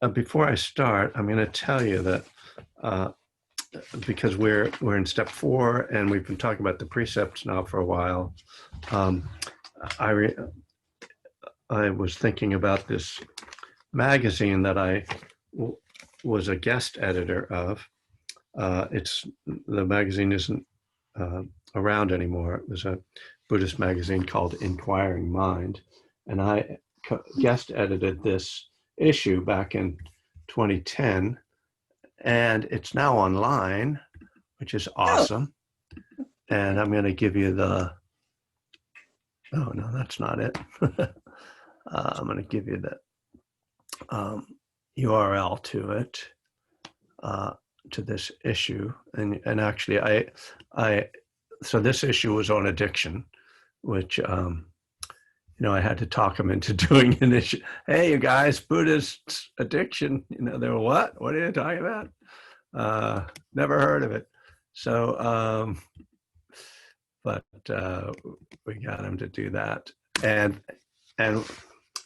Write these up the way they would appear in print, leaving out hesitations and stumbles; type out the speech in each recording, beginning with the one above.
before I start, I'm going to tell you that uh, because we're in step 4 and we've been talking about the precepts now for a while. Um, I I was thinking about this magazine that I was a guest editor of. It's the magazine isn't around anymore. It was a Buddhist magazine called Inquiring Mind, and I guest edited this issue back in 2010, and it's now online, which is Oh, awesome. And I'm going to give you the. Oh no, that's not it. I'm going to give you the URL to it, to this issue, and actually, I so this issue was on addiction, which I had to talk them into doing an issue. Hey, you guys, Buddhist addiction. They were what? What are you talking about? Never heard of it. So, but we got him to do that. And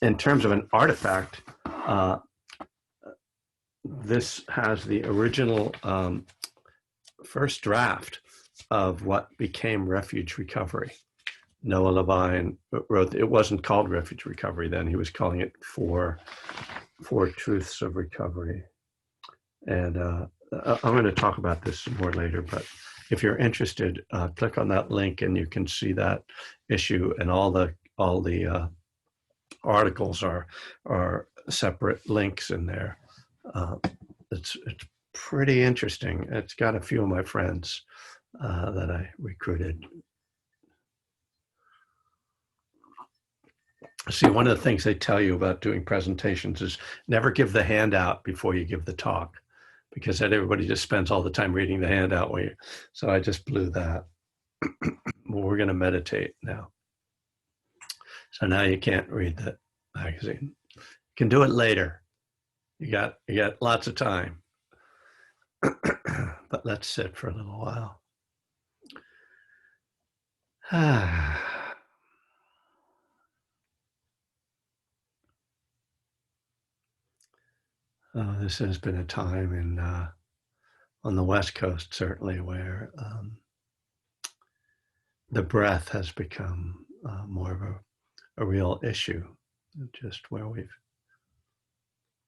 in terms of an artifact, this has the original first draft of what became Refuge Recovery. Noah Levine wrote, it wasn't called Refuge Recovery then, he was calling it Four Truths of Recovery. And I'm going to talk about this some more later, but if you're interested, click on that link and you can see that issue, and all the articles are separate links in there. It's pretty interesting. It's got a few of my friends that I recruited. See, one of the things they tell you about doing presentations is never give the handout before you give the talk, because then everybody just spends all the time reading the handout. So I just blew that. Well, we're going to meditate now. So now you can't read the magazine. You can do it later. You got lots of time. But let's sit for a little while. This has been a time on the West Coast, certainly, where the breath has become more of a real issue, just where we've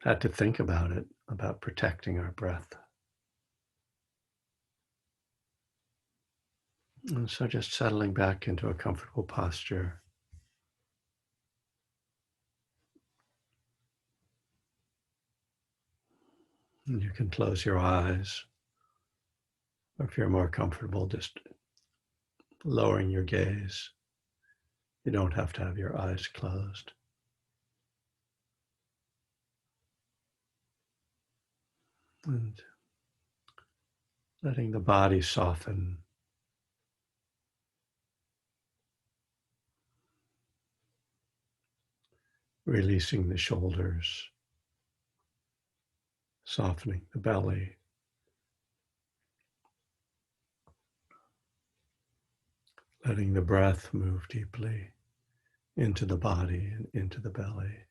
had to think about it, about protecting our breath. And so just settling back into a comfortable posture. And you can close your eyes, or if you're more comfortable, just lowering your gaze. You don't have to have your eyes closed. And letting the body soften. Releasing the shoulders, softening the belly. Letting the breath move deeply into the body and into the belly.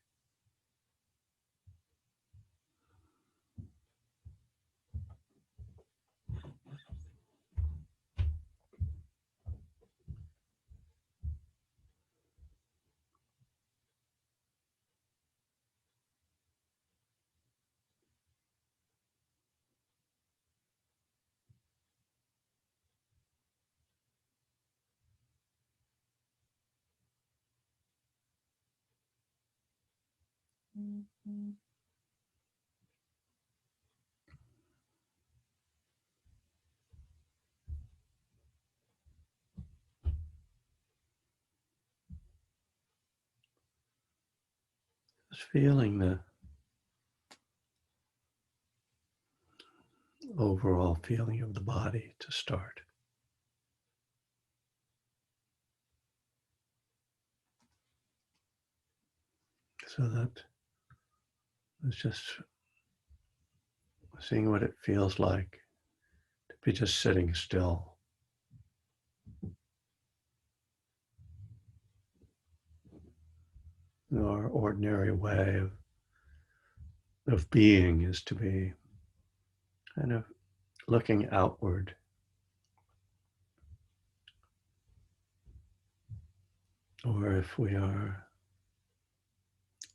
Just feeling the overall feeling of the body to start. So that it's just seeing what it feels like to be just sitting still. Our ordinary way of of being is to be kind of looking outward, or if we are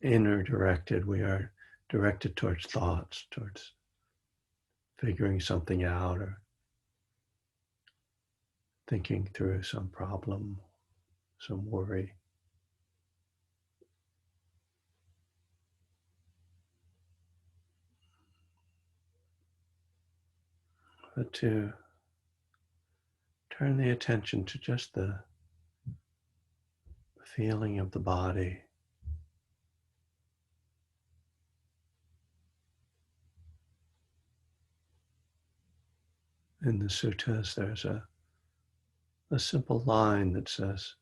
inner directed, we are directed towards thoughts, towards figuring something out or thinking through some problem, some worry. But to turn the attention to just the feeling of the body. In the suttas, there's a simple line that says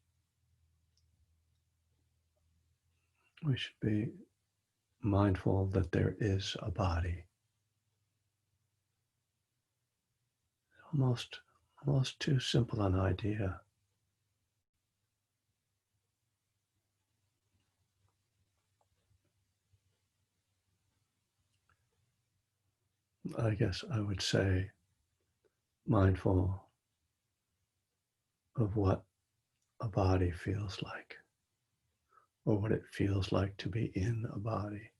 we should be mindful that there is a body. Almost too simple an idea. I guess I would say mindful of what a body feels like, or what it feels like to be in a body.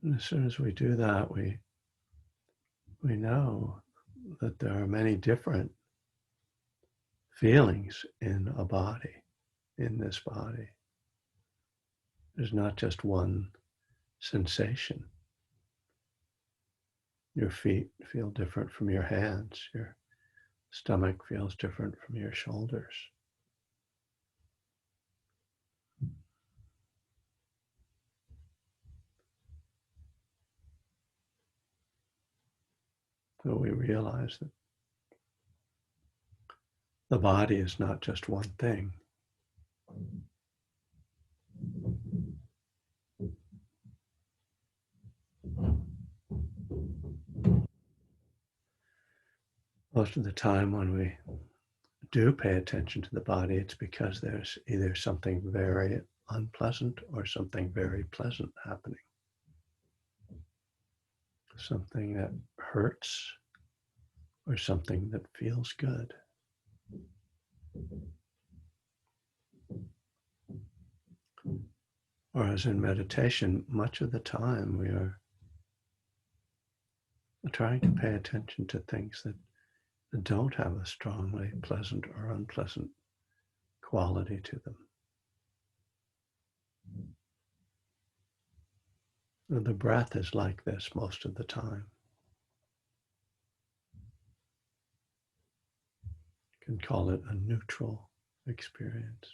And as soon as we do that, we know that there are many different feelings in a body, in this body. There's not just one sensation. Your feet feel different from your hands. Your stomach feels different from your shoulders. So we realize that the body is not just one thing. Most of the time when we do pay attention to the body, it's because there's either something very unpleasant or something very pleasant happening. Something that hurts or something that feels good. Or as in meditation, much of the time we are trying to pay attention to things that don't have a strongly pleasant or unpleasant quality to them. The breath is like this most of the time. You can call it a neutral experience.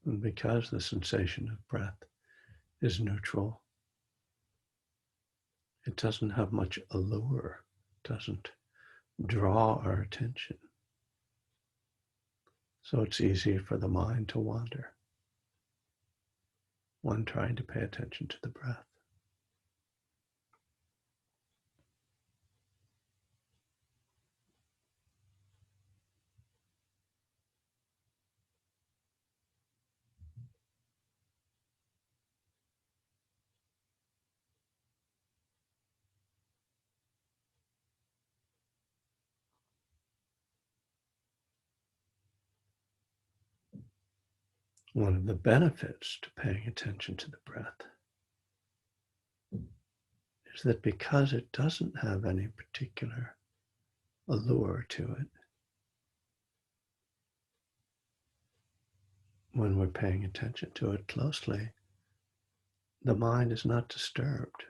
And because the sensation of breath is neutral, it doesn't have much allure, doesn't draw our attention. So it's easy for the mind to wander when trying to pay attention to the breath. One of the benefits to paying attention to the breath is that because it doesn't have any particular allure to it, when we're paying attention to it closely, the mind is not disturbed.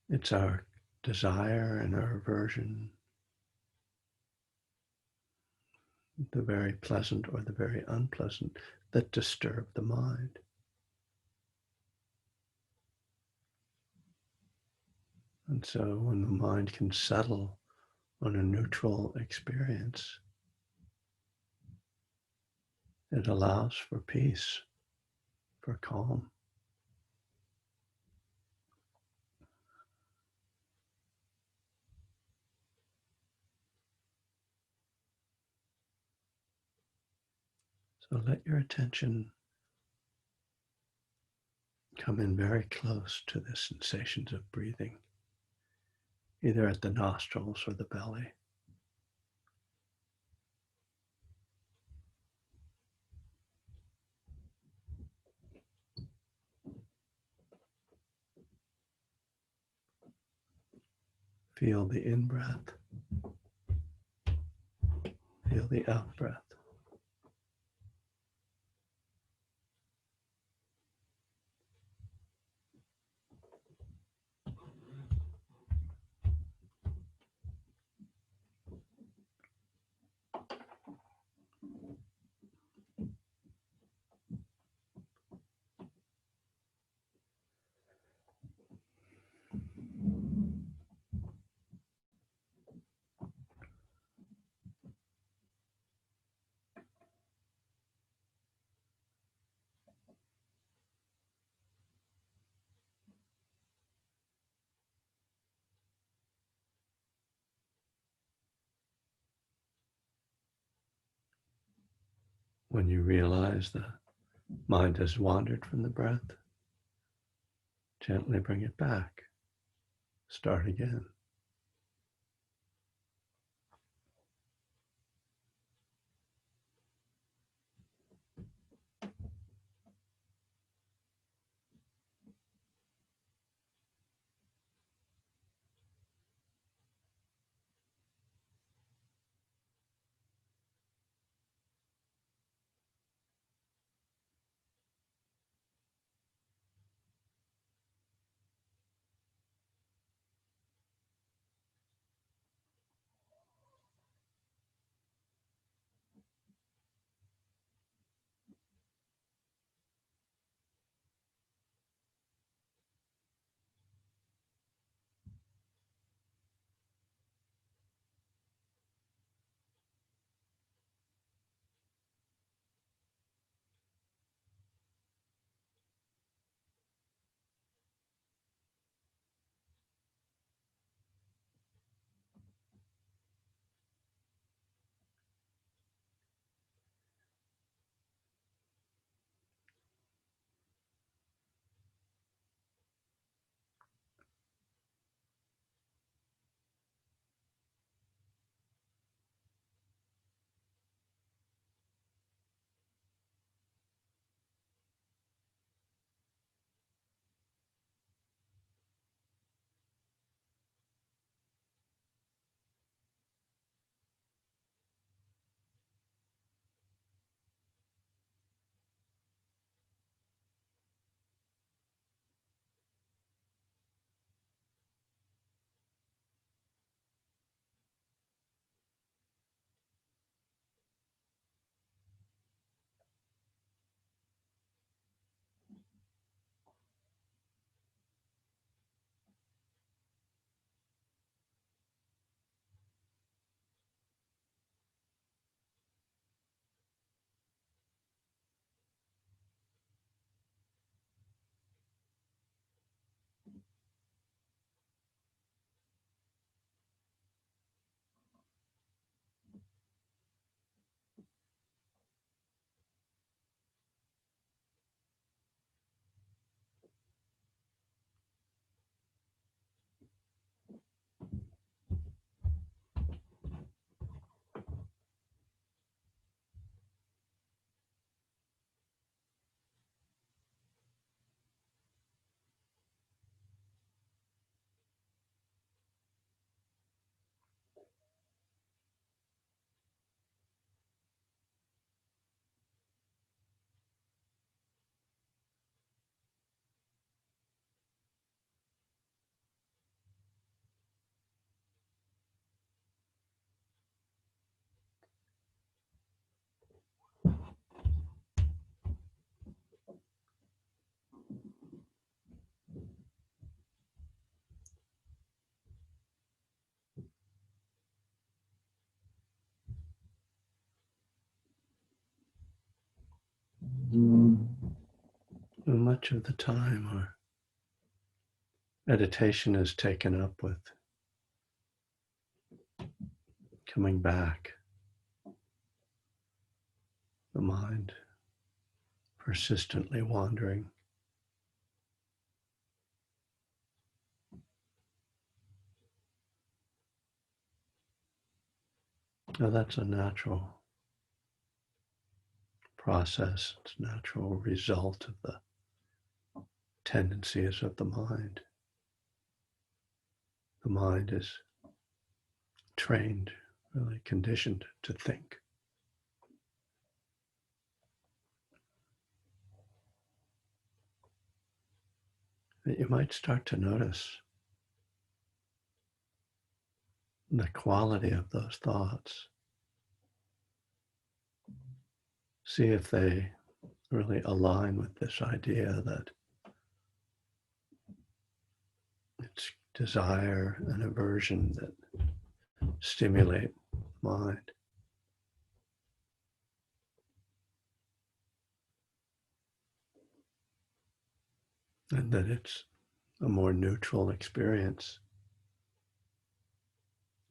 It's our desire and our aversion, the very pleasant or the very unpleasant, that disturb the mind. And so when the mind can settle on a neutral experience, It allows for peace, for calm. So let your attention come in very close to the sensations of breathing, either at the nostrils or the belly. Feel the in-breath. Feel the out-breath. When you realize the mind has wandered from the breath, gently bring it back. Start again. much of the time our meditation is taken up with coming back, the mind persistently wandering. Now that's a natural process, it's a natural result of the tendencies of the mind. The mind is trained, really conditioned to think. That you might start to notice the quality of those thoughts. See if they really align with this idea that it's desire and aversion that stimulate mind. And that it's a more neutral experience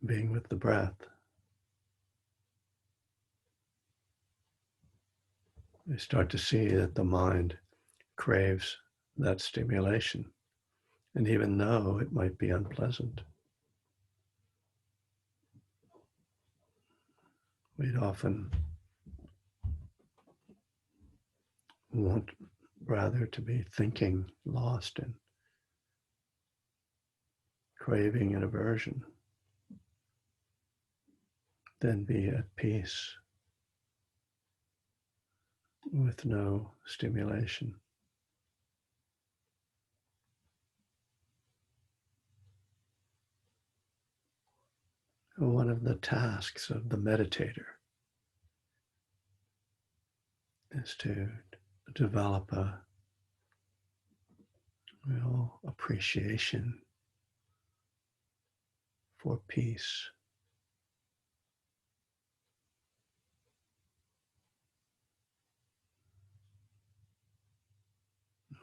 being with the breath. We start to see that the mind craves that stimulation. And even though it might be unpleasant, we'd often want rather to be thinking, lost in craving and aversion, than be at peace with no stimulation. One of the tasks of the meditator is to develop a real appreciation for peace.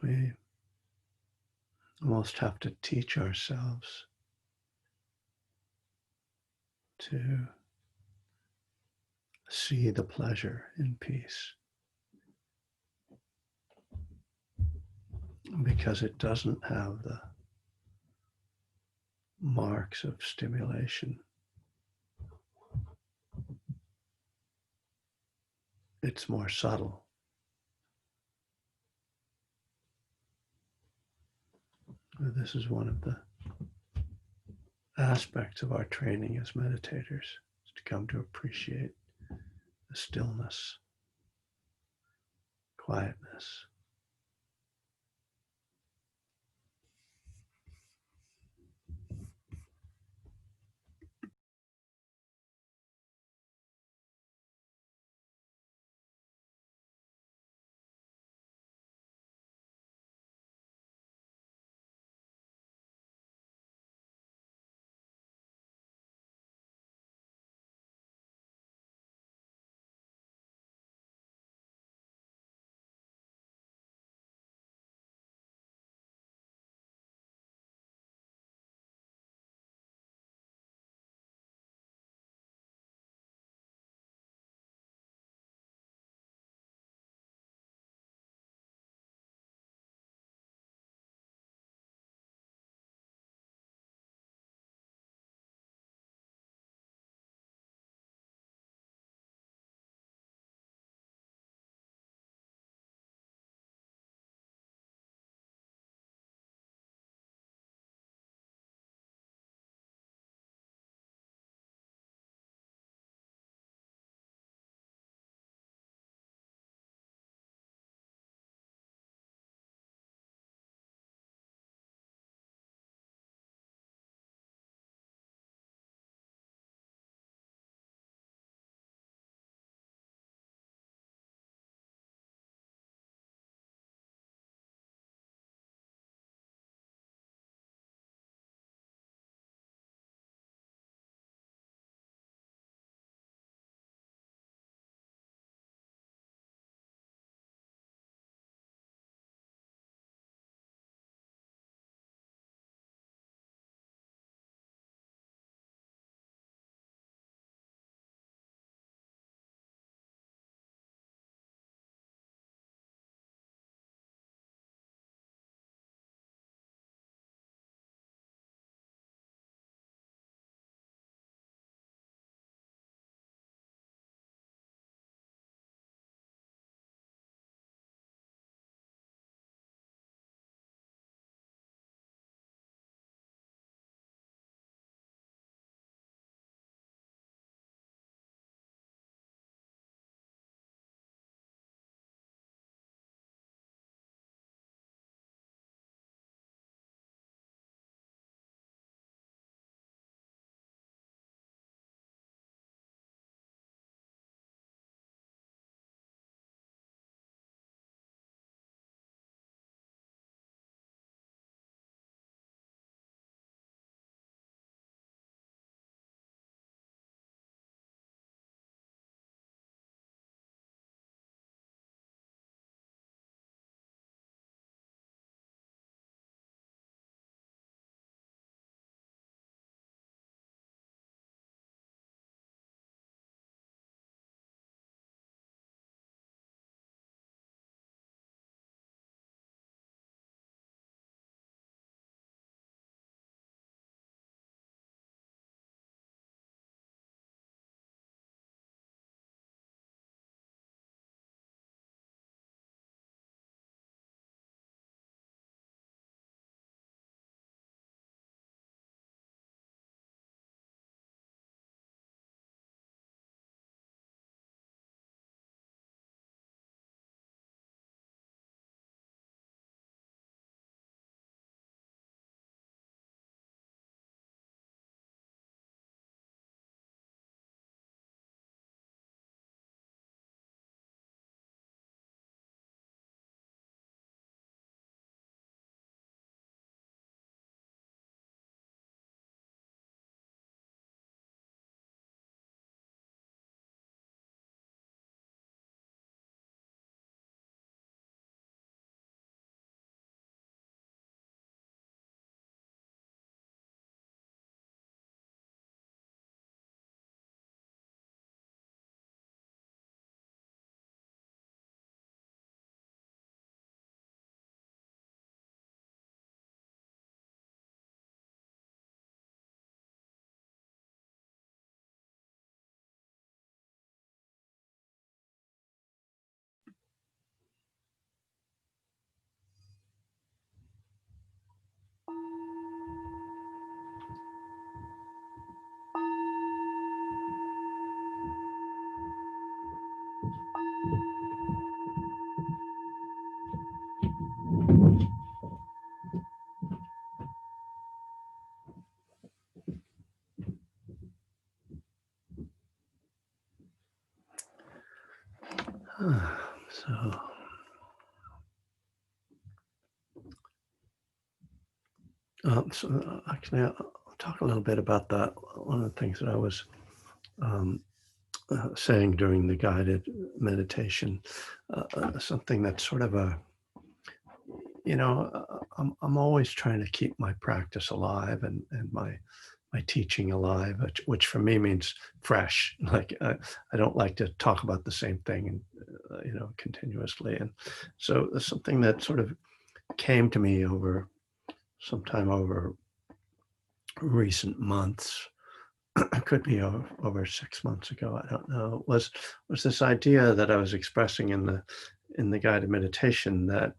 We almost have to teach ourselves to see the pleasure in peace, because it doesn't have the marks of stimulation. It's more subtle. This is one of the aspects of our training as meditators, is to come to appreciate the stillness, quietness. So actually, I'll talk a little bit about that. One of the things that I was saying during the guided meditation, something that's sort of a, I'm always trying to keep my practice alive and my teaching alive, which for me means fresh. Like I don't like to talk about the same thing, continuously. And so there's something that sort of came to me sometime over recent months. It could be over 6 months ago. I don't know. Was this idea that I was expressing in the guided meditation that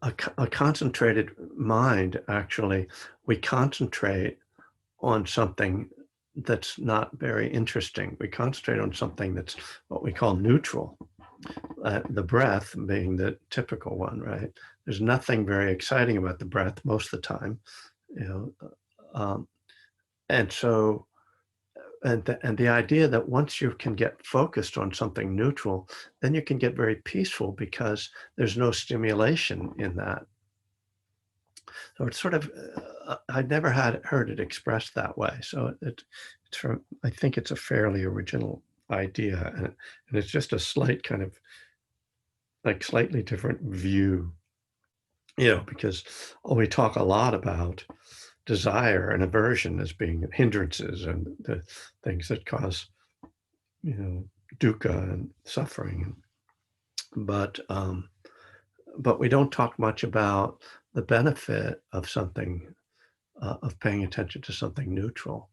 a concentrated mind, actually, we concentrate on something that's not very interesting. We concentrate on something that's what we call neutral. The breath being the typical one, right? There's nothing very exciting about the breath most of the time, and so, and the idea that once you can get focused on something neutral, then you can get very peaceful because there's no stimulation in that. So it's sort of, I'd never heard it expressed that way. So it's from, I think it's a fairly original idea, and it's just a slight kind of like slightly different view, because we talk a lot about desire and aversion as being hindrances and the things that cause, dukkha and suffering. But we don't talk much about the benefit of something, of paying attention to something neutral.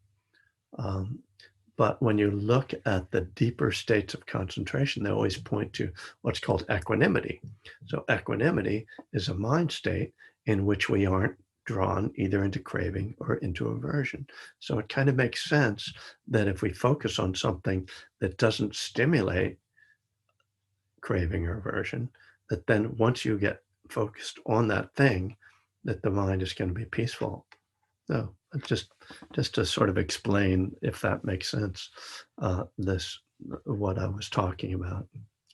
But when you look at the deeper states of concentration, they always point to what's called equanimity. So equanimity is a mind state in which we aren't drawn either into craving or into aversion. So it kind of makes sense that if we focus on something that doesn't stimulate craving or aversion, that then once you get focused on that thing, that the mind is going to be peaceful. So just to sort of explain, if that makes sense, what I was talking about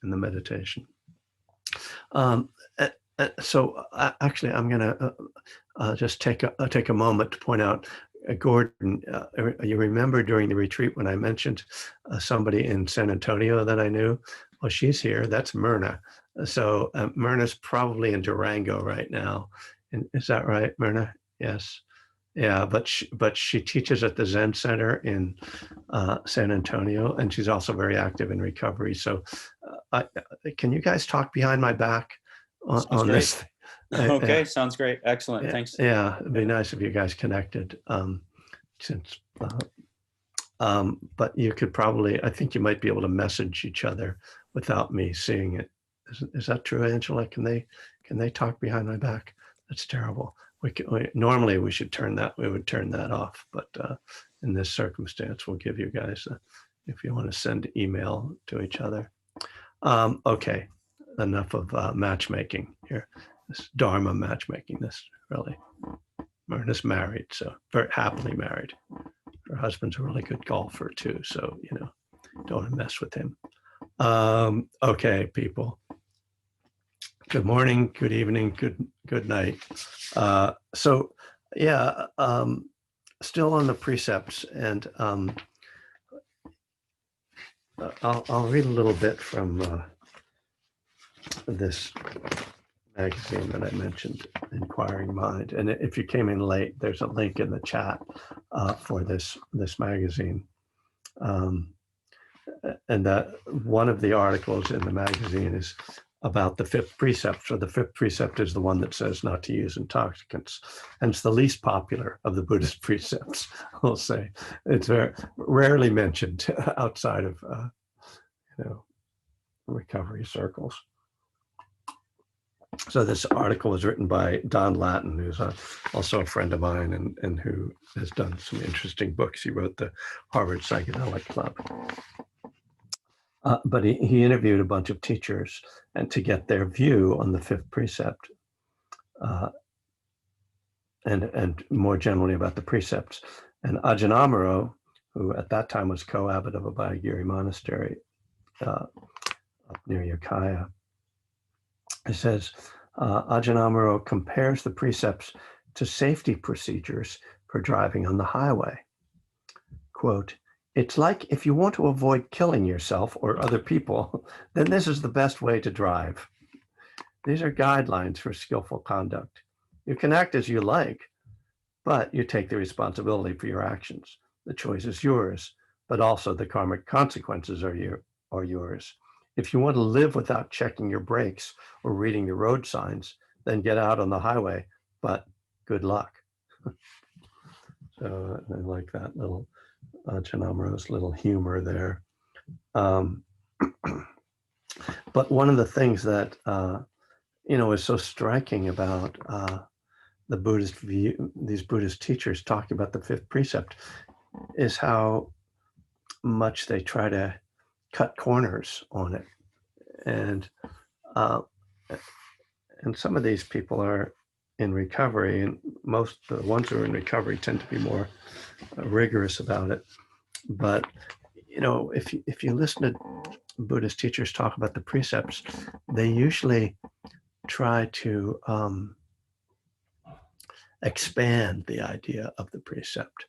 in the meditation. So actually, I'm going to just take a moment to point out, Gordon, you remember during the retreat when I mentioned somebody in San Antonio that I knew? Well, she's here. That's Myrna. So Myrna's probably in Durango right now. And is that right, Myrna? Yes. Yeah, but she teaches at the Zen Center in San Antonio, and she's also very active in recovery. So can you guys talk behind my back on this? Okay, sounds great. Excellent. Thanks. Yeah, it'd be nice if you guys connected. But you could probably, I think you might be able to message each other without me seeing it. Is that true, Angela? Can they talk behind my back? That's terrible. Normally we would turn that off, but in this circumstance, we'll give you guys, if you want to send email to each other. Okay, enough of matchmaking here. This Dharma matchmaking, this really. Myrna's married, so very happily married. Her husband's a really good golfer too, so don't want to mess with him. Okay, people. Good morning, good evening, good night. So yeah, still on the precepts, and I'll read a little bit from this magazine that I mentioned, Inquiring Mind. And if you came in late, there's a link in the chat for this magazine. And that one of the articles in the magazine is about the fifth precept. So the fifth precept is the one that says not to use intoxicants. And it's the least popular of the Buddhist precepts, I'll say. It's very rarely mentioned outside of, recovery circles. So this article was written by Don Lattin, who's also a friend of mine and who has done some interesting books. He wrote the Harvard Psychedelic Club. But he interviewed a bunch of teachers and to get their view on the fifth precept and more generally about the precepts. And Ajahn Amaro, who at that time was co-abbot of a Abhayagiri monastery up near Ukiah. It says, Ajahn Amaro compares the precepts to safety procedures for driving on the highway. Quote, it's like if you want to avoid killing yourself or other people, then this is the best way to drive. These are guidelines for skillful conduct. You can act as you like, but you take the responsibility for your actions. The choice is yours, but also the karmic consequences are yours. If you want to live without checking your brakes or reading the road signs, then get out on the highway, but good luck. So I like that little Ajahn Amaro's little humor there. But one of the things that is so striking about the Buddhist view, these Buddhist teachers talking about the fifth precept, is how much they try to cut corners on it. And some of these people are in recovery, and most the ones who are in recovery tend to be more rigorous about it. But if you listen to Buddhist teachers talk about the precepts, they usually try to expand the idea of the precept,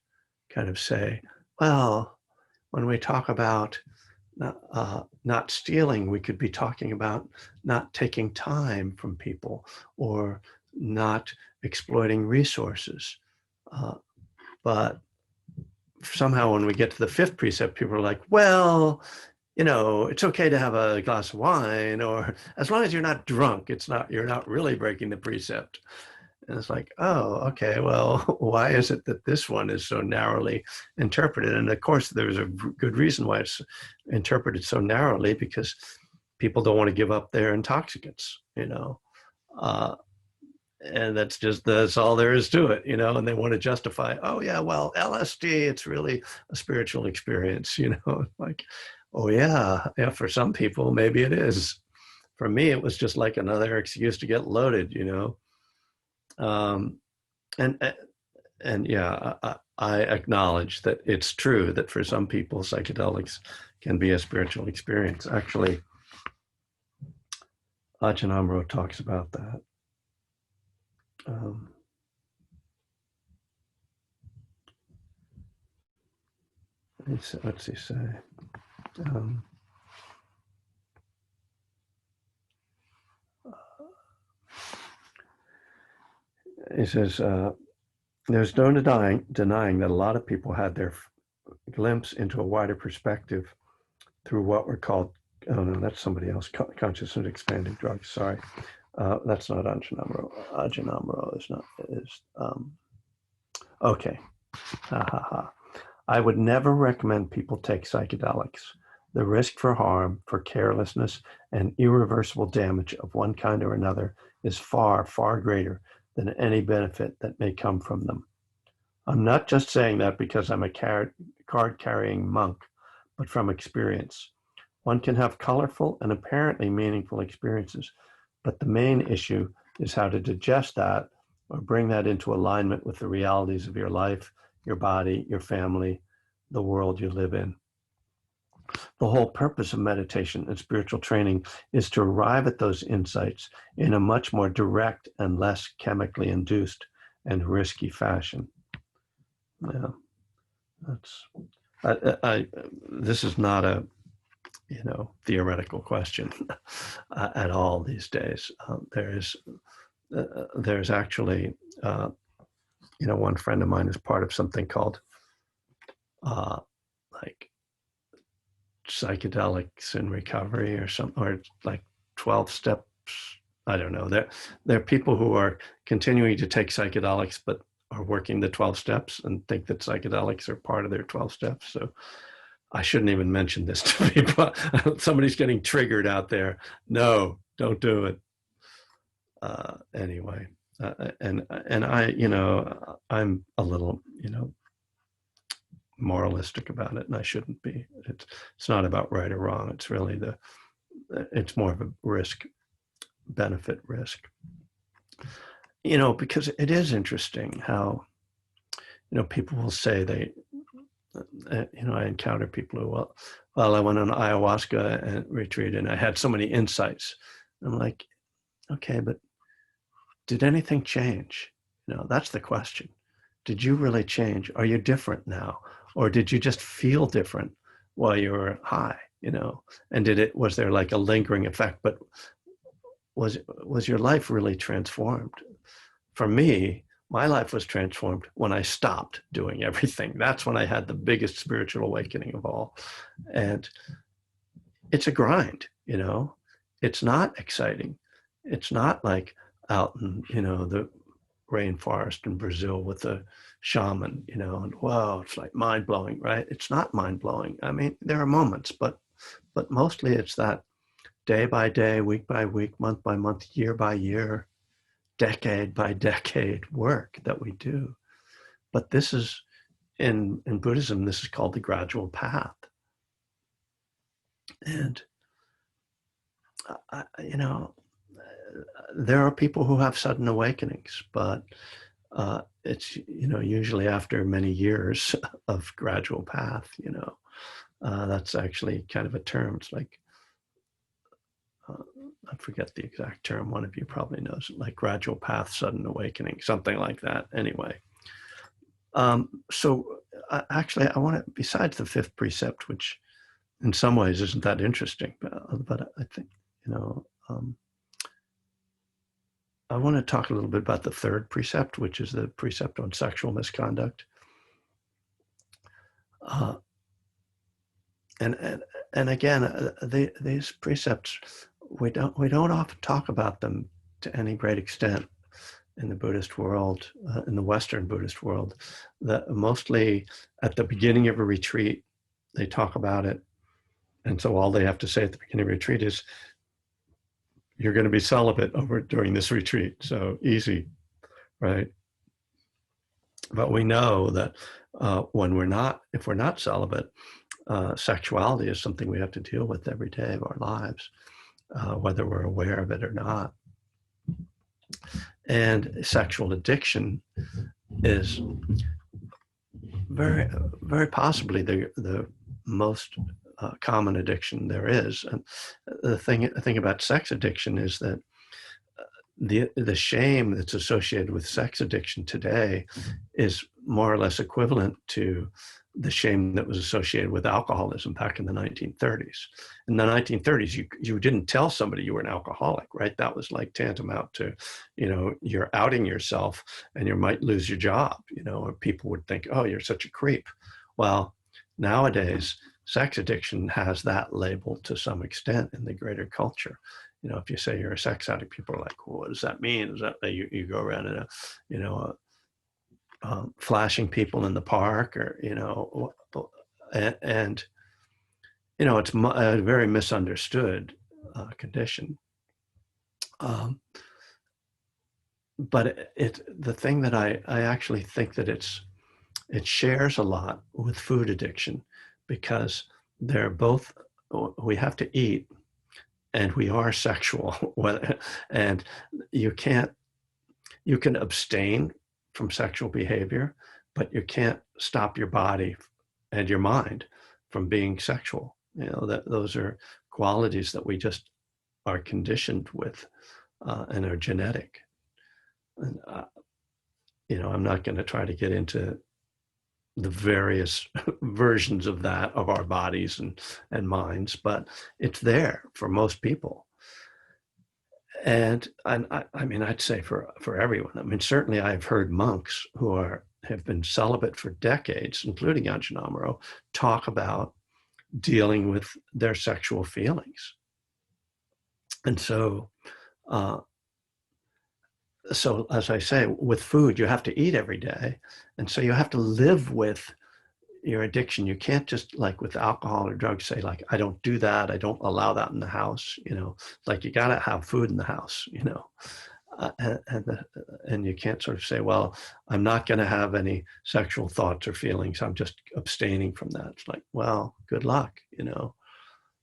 kind of say, well, when we talk about not stealing, we could be talking about not taking time from people or not exploiting resources. But somehow when we get to the fifth precept, people are like, well, it's okay to have a glass of wine, or as long as you're not drunk, you're not really breaking the precept. And it's like, oh, okay, well, why is it that this one is so narrowly interpreted? And of course, there's a good reason why it's interpreted so narrowly, because people don't want to give up their intoxicants, and that's all there is to it, and they want to justify, oh yeah, well, LSD, it's really a spiritual experience, like, oh yeah, for some people, maybe it is. For me, it was just like another excuse to get loaded, and yeah, I acknowledge that it's true that for some people, psychedelics can be a spiritual experience. Actually, Ajahn Amaro talks about that. What's he say? He says, there's no denying that a lot of people had their glimpse into a wider perspective through what were called, oh no, that's somebody else, consciousness expanding drugs, sorry. That's not Ajahn Amaro. Ajahn Amaro is okay. Ha ha ha. I would never recommend people take psychedelics. The risk for harm, for carelessness, and irreversible damage of one kind or another is far, far greater than any benefit that may come from them. I'm not just saying that because I'm a card-carrying monk, but from experience. One can have colorful and apparently meaningful experiences, but the main issue is how to digest that or bring that into alignment with the realities of your life, your body, your family, the world you live in. The whole purpose of meditation and spiritual training is to arrive at those insights in a much more direct and less chemically induced and risky fashion. Yeah, this is not a theoretical question at all these days. There's actually one friend of mine is part of something called like psychedelics in recovery or like 12 steps. I don't know. There are people who are continuing to take psychedelics but are working the 12 steps and think that psychedelics are part of their 12 steps. So I shouldn't even mention this to people. Somebody's getting triggered out there. No, don't do it. Anyway, and I, I'm a little, moralistic about it, and I shouldn't be. It's not about right or wrong. It's really it's more of a benefit risk. Because it is interesting how, people will say I encounter people who, well, I went on an ayahuasca retreat and I had so many insights. I'm like, okay, but did anything change? That's the question. Did you really change? Are you different now? Or did you just feel different while you were high, And was there like a lingering effect, but was your life really transformed? For me, my life was transformed when I stopped doing everything. That's when I had the biggest spiritual awakening of all. And it's a grind, It's not exciting. It's not like out in, the rainforest in Brazil with a shaman, and wow, it's like mind blowing, right? It's not mind blowing. I mean, there are moments, but mostly it's that day by day, week by week, month by month, year by year, decade by decade work that we do. But this is in Buddhism, this is called the gradual path. And there are people who have sudden awakenings, but it's usually after many years of gradual path. That's actually kind of a term. It's like I forget the exact term. One of you probably knows it, like gradual path, sudden awakening, something like that. Anyway, so actually, I want to, besides the fifth precept, which in some ways isn't that interesting, but I think I want to talk a little bit about the third precept, which is the precept on sexual misconduct. And again, these precepts, we don't often talk about them to any great extent in the Buddhist world, in the Western Buddhist world. That mostly at the beginning of a retreat, they talk about it, and so all they have to say at the beginning of a retreat is, "You're going to be celibate during this retreat, so easy." Right? But we know that if we're not celibate, sexuality is something we have to deal with every day of our lives, whether we're aware of it or not. And sexual addiction is very, very possibly the most common addiction there is. And the thing about sex addiction is that the shame that's associated with sex addiction today is more or less equivalent to the shame that was associated with alcoholism back in the 1930s. In the 1930s, you didn't tell somebody you were an alcoholic, right? That was like tantamount to, you're outing yourself and you might lose your job, or people would think, oh, you're such a creep. Well, nowadays, sex addiction has that label to some extent in the greater culture. If you say you're a sex addict, people are like, well, what does that mean? Is that you go around in flashing people in the park, or and it's a very misunderstood condition. But the thing that I actually think that it shares a lot with food addiction, because they're both, we have to eat and we are sexual. And you can abstain from sexual behavior, but you can't stop your body and your mind from being sexual. Those are qualities that we just are conditioned with and are genetic. And I'm not going to try to get into the various versions of that of our bodies and minds, but it's there for most people. And I mean, I'd say for everyone. I mean, certainly I've heard monks who have been celibate for decades, including Ajahn Amaro, talk about dealing with their sexual feelings. And so as I say, with food, you have to eat every day. And so you have to live with your addiction. You can't just, like with alcohol or drugs, say like, I don't do that. I don't allow that in the house. Like you got to have food in the house, and you can't sort of say, well, I'm not going to have any sexual thoughts or feelings. I'm just abstaining from that. It's like, well, good luck,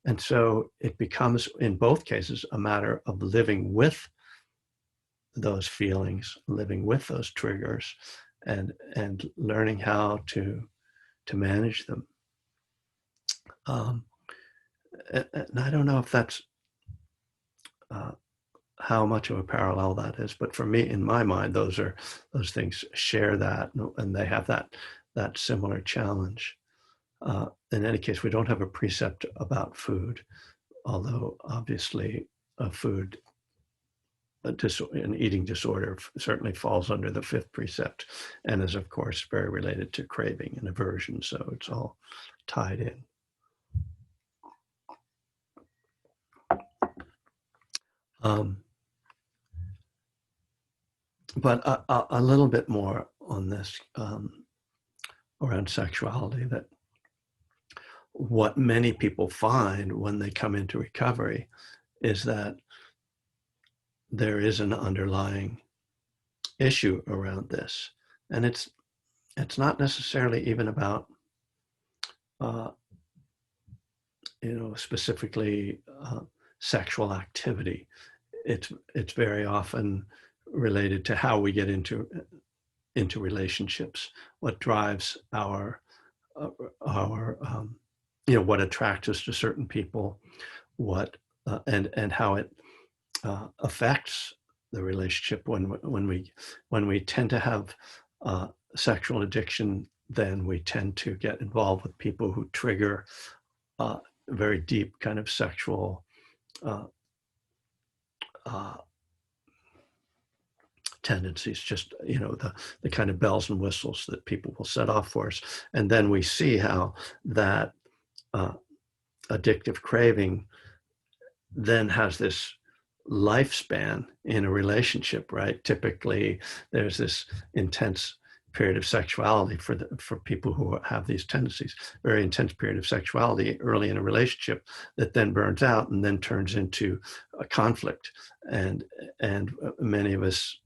And so it becomes, in both cases, a matter of living with those feelings, living with those triggers, and learning how to manage them. And I don't know if that's how much of a parallel that is, but for me, in my mind, those things share that, and they have that similar challenge. In any case, we don't have a precept about food, although obviously food, an eating disorder certainly falls under the fifth precept, and is of course very related to craving and aversion. So it's all tied in. But a little bit more on this around sexuality, that what many people find when they come into recovery is that there is an underlying issue around this. And it's not necessarily even about, specifically sexual activity. It's very often related to how we get into relationships, what drives our what attracts us to certain people, what and how it affects the relationship. When we tend to have sexual addiction, then we tend to get involved with people who trigger very deep kind of sexual tendencies, just the kind of bells and whistles that people will set off for us. And then we see how that addictive craving then has this lifespan in a relationship, right? Typically there's this intense period of sexuality for people who have these tendencies, very intense period of sexuality early in a relationship that then burns out and then turns into a conflict. And many of us,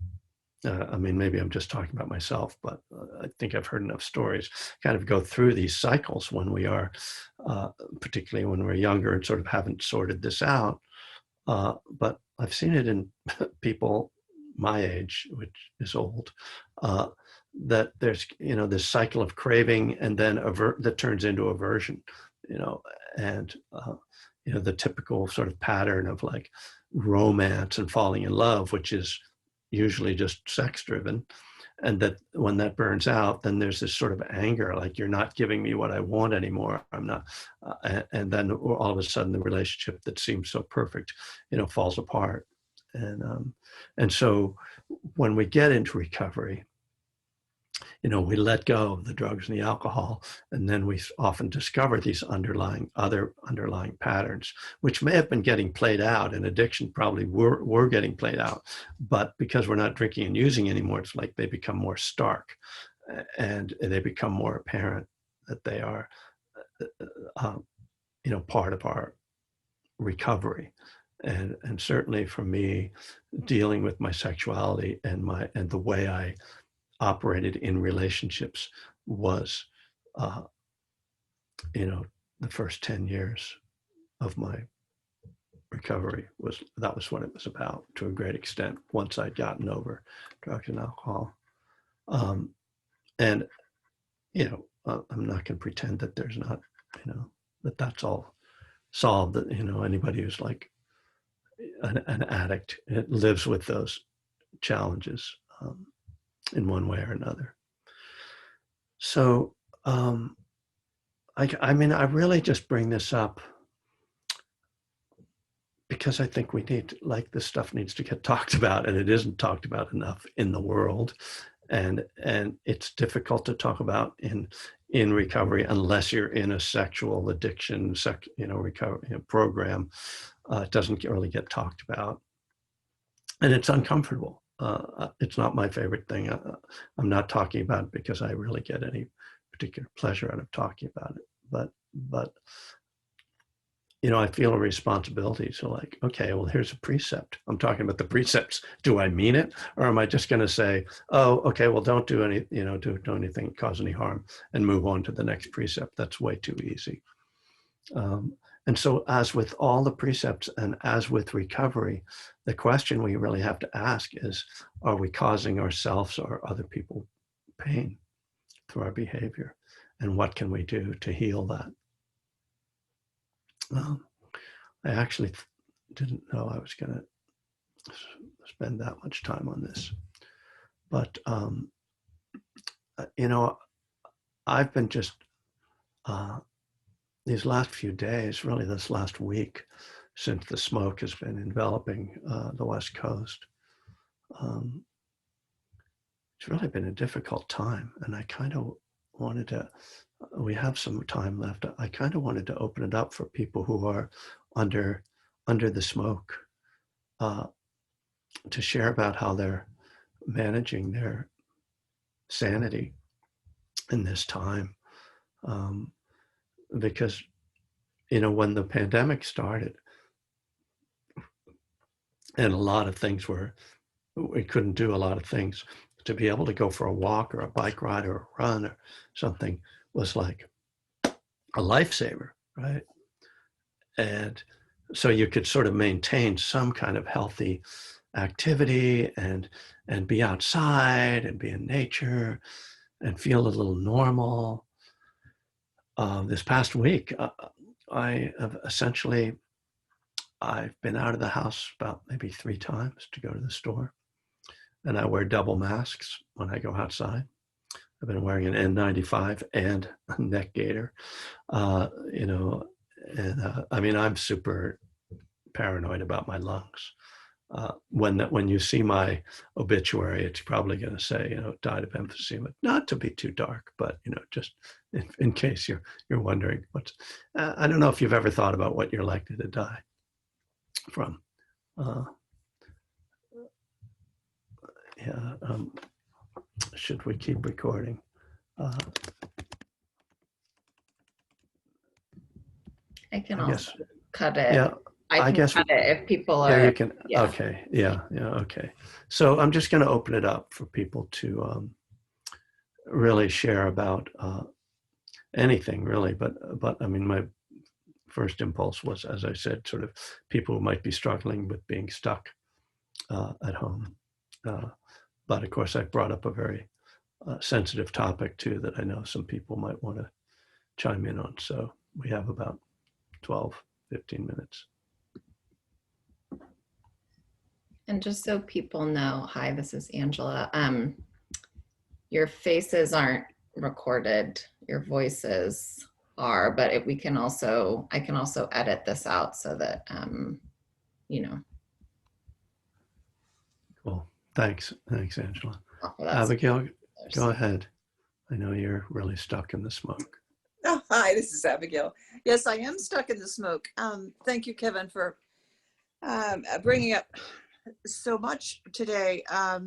maybe I'm just talking about myself, but I think I've heard enough stories kind of go through these cycles when we are, particularly when we're younger and sort of haven't sorted this out. But I've seen it in people my age, which is old, that there's, this cycle of craving and then that turns into aversion, and, the typical sort of pattern of like romance and falling in love, which is usually just sex driven. And that when that burns out, then there's this sort of anger, like you're not giving me what I want anymore. I'm not, and then all of a sudden the relationship that seems so perfect, falls apart. And so when we get into recovery, we let go of the drugs and the alcohol, and then we often discover these other underlying patterns, which may have been getting played out in addiction, probably were getting played out, but because we're not drinking and using anymore, it's like they become more stark, and they become more apparent that they are, part of our recovery. And certainly for me, dealing with my sexuality and the way I operated in relationships was, the first 10 years of my recovery was what it was about, to a great extent, once I'd gotten over drugs and alcohol. And, I'm not going to pretend that there's not, that's all solved, that, anybody who's like an addict, it lives with those challenges in one way or another. So, I really just bring this up because I think this stuff needs to get talked about, and it isn't talked about enough in the world. And it's difficult to talk about in recovery unless you're in a sexual addiction, recovery program. It doesn't really get talked about, and it's uncomfortable. It's not my favorite thing. I'm not talking about it because I really get any particular pleasure out of talking about it. But I feel a responsibility to, like, okay, well, here's a precept. I'm talking about the precepts. Do I mean it, or am I just going to say, oh, okay, well, don't do any, do anything, cause any harm, and move on to the next precept? That's way too easy. And so, as with all the precepts and as with recovery, the question we really have to ask is, are we causing ourselves or other people pain through our behavior? and what can we do to heal that. I actually didn't know I was going to spend that much time on this, but I've been just these last few days, really this last week, since the smoke has been enveloping the West Coast, it's really been a difficult time, and I kind of wanted to, we have some time left, I kind of wanted to open it up for people who are under the smoke, to share about how they're managing their sanity in this time. Because, when the pandemic started and a lot of things we couldn't do a lot of things, to be able to go for a walk or a bike ride or a run or something was like a lifesaver, right? And so you could sort of maintain some kind of healthy activity and be outside and be in nature and feel a little normal. This past week, I've been out of the house about maybe 3 times to go to the store, and I wear double masks when I go outside. I've been wearing an N95 and a neck gaiter, and I'm super paranoid about my lungs. When you see my obituary, it's probably going to say, died of emphysema. Not to be too dark, but just in case you're wondering I don't know if you've ever thought about what you're likely to die from. Should we keep recording? I can also cut it. Yeah, I guess cut it if people are. Yeah, you can. Yeah. Okay. Yeah. Okay. So I'm just going to open it up for people to really share about anything, really. But I mean, my first impulse was, as I said, sort of people who might be struggling with being stuck at home. But of course, I brought up a very sensitive topic too that I know some people might want to chime in on. So we have about 12, 15 minutes. And just so people know, hi, this is Angela. Your faces aren't recorded, your voices are, but I can also edit this out so that, Cool. Thanks, Angela. Abigail, go ahead. I know you're really stuck in the smoke. Oh, hi, this is Abigail. Yes, I am stuck in the smoke. Thank you, Kevin, for bringing up so much today. I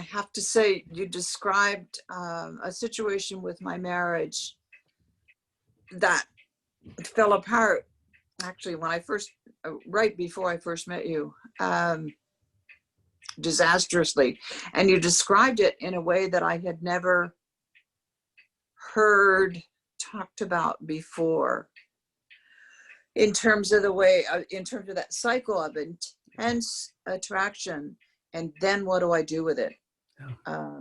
have to say, you described a situation with my marriage that fell apart, actually, when I first, right before I first met you, disastrously. And you described it in a way that I had never heard talked about before, in terms of the way, in terms of that cycle of intense attraction, and then what do I do with it? Yeah.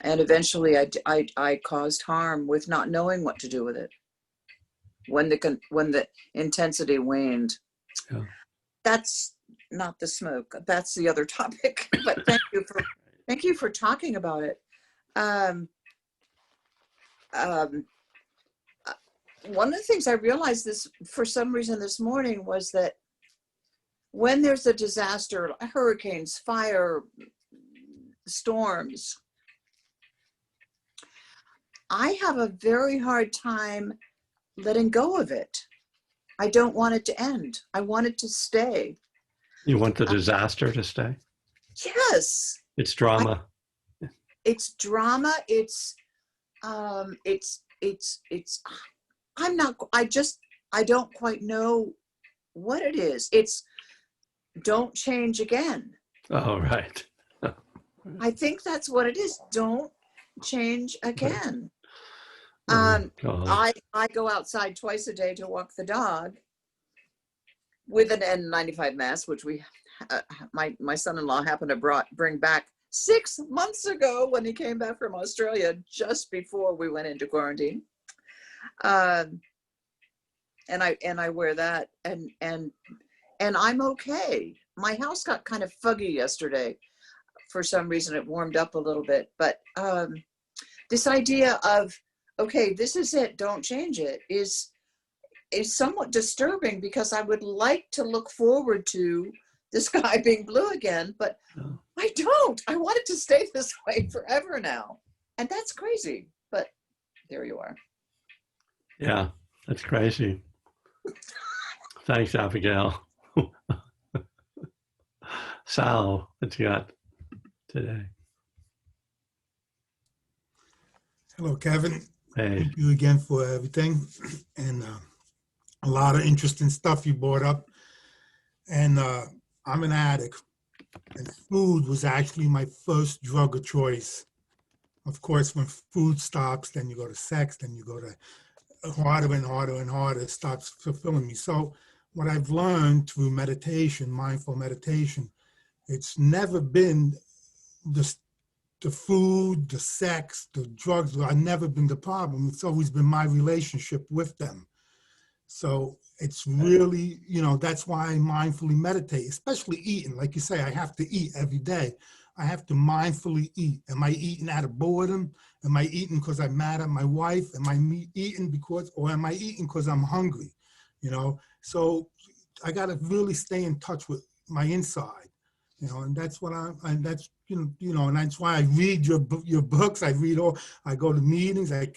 And eventually I caused harm with not knowing what to do with it when the intensity waned. Yeah. That's not the smoke, that's the other topic. But thank you for talking about it. One of the things I realized for some reason this morning was that when there's a disaster, hurricanes, fire, storms, I have a very hard time letting go of it. I don't want it to end. I want it to stay. You want the disaster to stay? Yes. It's drama. It's drama. I don't quite know what it is. It's don't change again. Oh, right. I think that's what it is. Don't change again. I go outside twice a day to walk the dog with an N95 mask, which my son-in-law happened to bring back 6 months ago when he came back from Australia, just before we went into quarantine. And I wear that, and I'm okay. My house got kind of fuggy yesterday. For some reason, it warmed up a little bit. But this idea of, okay, this is it, don't change it, is somewhat disturbing, because I would like to look forward to the sky being blue again, but I don't. I want it to stay this way forever now. And that's crazy, but there you are. Yeah, that's crazy. Thanks, Abigail. Sal, what you got today? Hello, Kevin. Hey. Thank you again for everything, and a lot of interesting stuff you brought up. And I'm an addict, and food was actually my first drug of choice. Of course, when food stops, then you go to sex, then you go to harder and harder and harder. It stops fulfilling me. So what I've learned through meditation, mindful meditation, it's never been the food, the sex, the drugs. I've never been the problem. It's always been my relationship with them. So it's really, that's why I mindfully meditate, especially eating. Like you say, I have to eat every day. I have to mindfully eat. Am I eating out of boredom? Am I eating because I'm mad at my wife? Am I eating or am I eating because I'm hungry? So I got to really stay in touch with my inside, and that's what and that's, and that's why I read your books. I go to meetings. I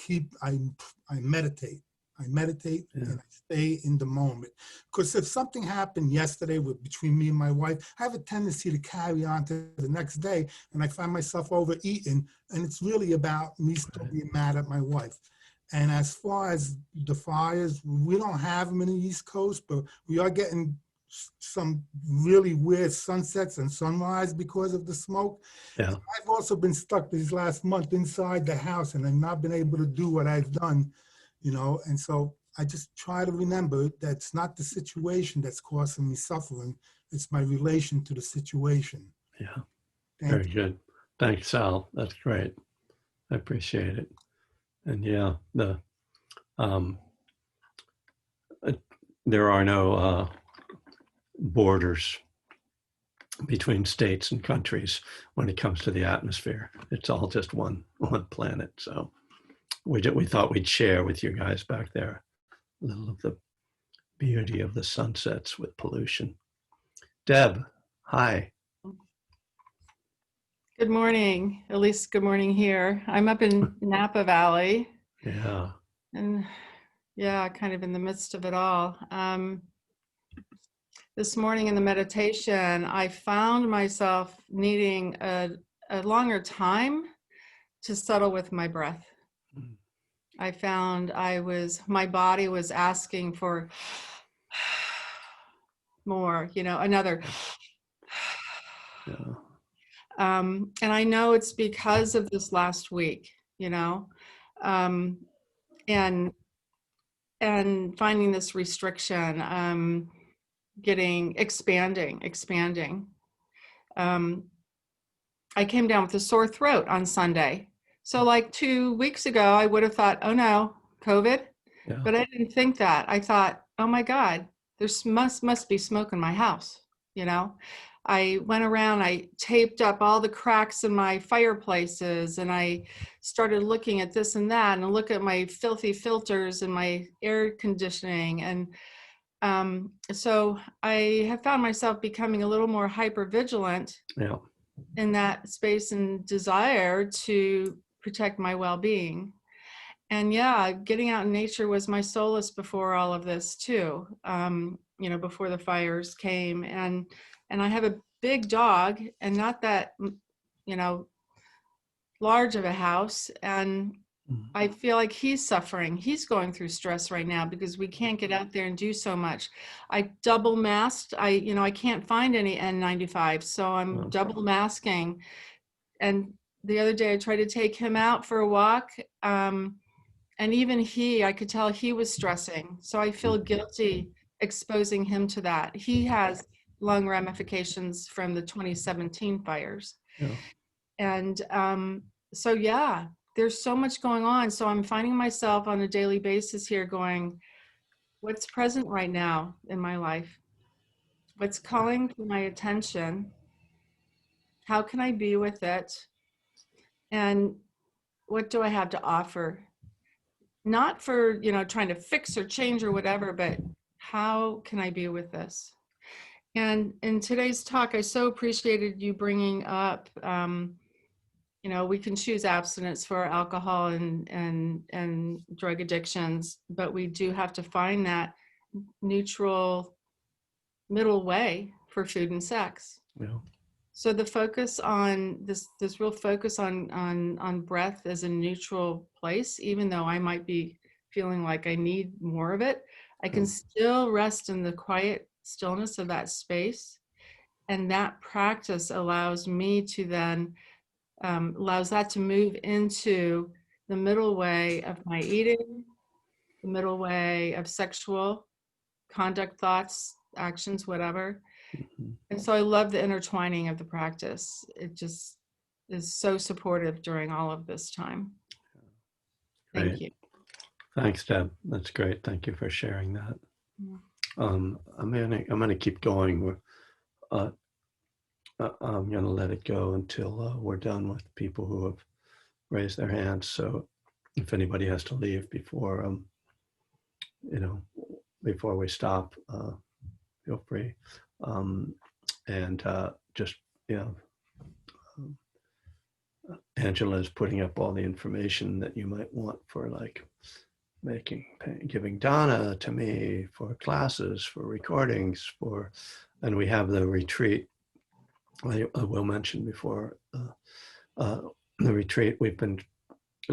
meditate. And I stay in the moment. Because if something happened yesterday between me and my wife, I have a tendency to carry on to the next day, and I find myself overeating, and it's really about me still being mad at my wife. And as far as the fires, we don't have them in the East Coast, but we are getting some really weird sunsets and sunrise because of the smoke. Yeah. I've also been stuck this last month inside the house, and I've not been able to do what I've done. And so I just try to remember that it's not the situation that's causing me suffering. It's my relation to the situation. Yeah. Very good. Thanks, Sal. That's great. I appreciate it. And yeah, there are no borders between states and countries when it comes to the atmosphere. It's all just one planet. So we thought we'd share with you guys back there a little of the beauty of the sunsets with pollution. Deb, hi. Good morning. At least good morning here. I'm up in Napa Valley. Yeah. And yeah, kind of in the midst of it all. This morning in the meditation, I found myself needing a longer time to settle with my breath. I found my body was asking for more, another. Yeah. And I know it's because of this last week, and finding this restriction, expanding. I came down with a sore throat on Sunday. So like 2 weeks ago, I would have thought, oh no, COVID. Yeah. But I didn't think that. I thought, oh my God, there's must be smoke in my house. I went around, I taped up all the cracks in my fireplaces, and I started looking at this and that, and look at my filthy filters and my air conditioning. And so I have found myself becoming a little more hypervigilant in that space and desire to protect my well-being. And yeah, getting out in nature was my solace before all of this too, before the fires came. And I have a big dog, and not that, large of a house. And I feel like he's suffering. He's going through stress right now because we can't get out there and do so much. I double masked. I can't find any N95, so I'm double masking. And the other day I tried to take him out for a walk. And even I could tell he was stressing. So I feel guilty exposing him to that. He has lung ramifications from the 2017 fires. Yeah. And so, yeah, there's so much going on. So I'm finding myself on a daily basis here going, what's present right now in my life? What's calling for my attention? How can I be with it? And what do I have to offer? Not for, trying to fix or change or whatever, but how can I be with this? And in today's talk, I so appreciated you bringing up, we can choose abstinence for alcohol and drug addictions, but we do have to find that neutral middle way for food and sex. Yeah. So the focus on this real focus on breath as a neutral place, even though I might be feeling like I need more of it, I can still rest in the quiet stillness of that space. And that practice allows me to then, allows that to move into the middle way of my eating, the middle way of sexual conduct, thoughts, actions, whatever. Mhm. And so I love the intertwining of the practice. It just is so supportive during all of this time. Thank Great. you. Thanks, Deb. That's great. Thank you for sharing that. Yeah. I'm gonna keep going. I'm gonna let it go until we're done with people who have raised their hands. So if anybody has to leave before before we stop, feel free. And just um, Angela is putting up all the information that you might want for like giving Donna to me for classes, for recordings, and we have the retreat. I will mention before the retreat. We've been